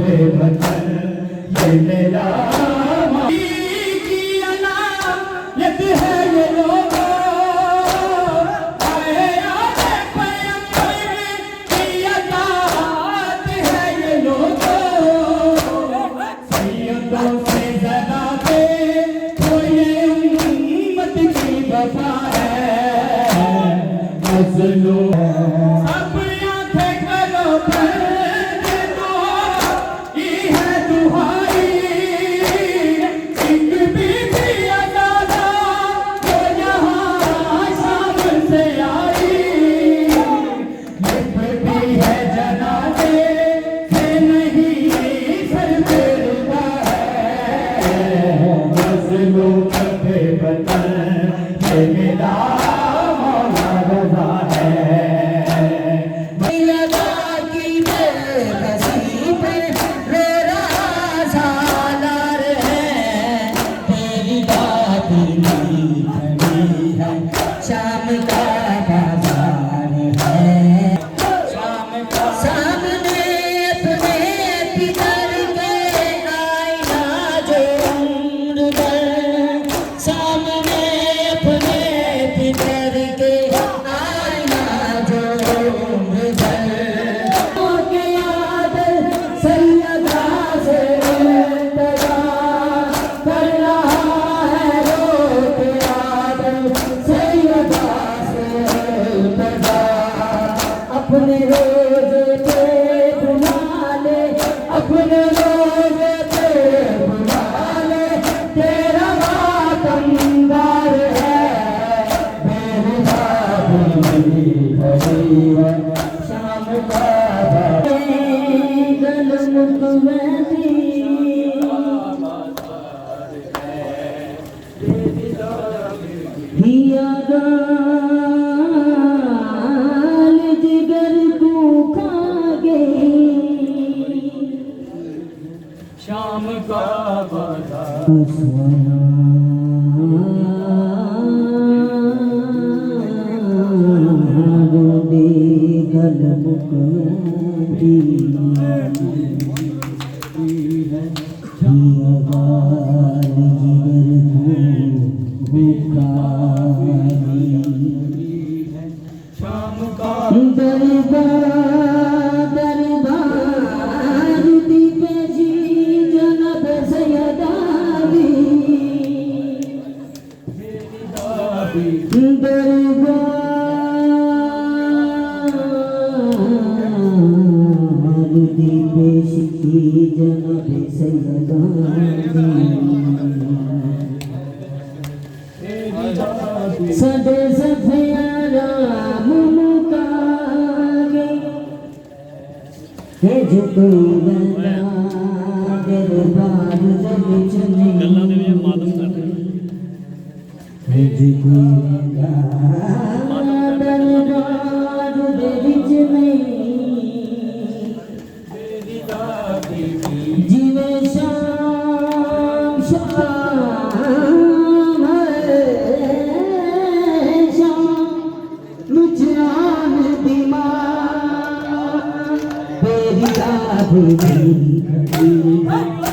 पे बचन मेरा की अनायत है ये लोगों, आए आए पैगंबर की अताअत है ये लोगों, सैयदों से ज़्यादा पे तो ये उम्मत की वफा है, मज़लूम सब आंखें करो बंद दो, ये है दुहाई, एक बीबी अज़ादा जो यहाँ शाम से आई, लिपटी है जनाज़े से नहीं सर पे रुका है, मज़लूम पे वतन ये मेरा मौला रज़ा है। लगा की बेबसी पे मेरा सालार है, तेरी बात नहीं खड़ी है, शाम का बाजार है, सामने अपने पितर के आईना जो उम्र भर, सामने अपने पितर के आईना जो उम्र भर, के याद सैयदा से तजा कर रहा है, रोक याद सैयदा से तजा, अपने रोज़े पे बुला ले, अपने रोज़े पे बुला ले, तेरा मातमदार है, बेरुबाबी खड़ी है, शाम का गलमुख में हिया गाल जिगर को खा गई, शाम का बाजार गलमुख शाम का दरबार दीपे जी जनब सैयदादी, दरबार दीपे जी जनब सैयदादी, सदे सफिया राम मुकागे, हे झुको बंदा दरबार दे विच नहीं, हे झुको बंदा दरबार दे विच नहीं, जिवे शाम शाम है शाम मुझान दिमाग, तेरी राह नहीं खड़ी।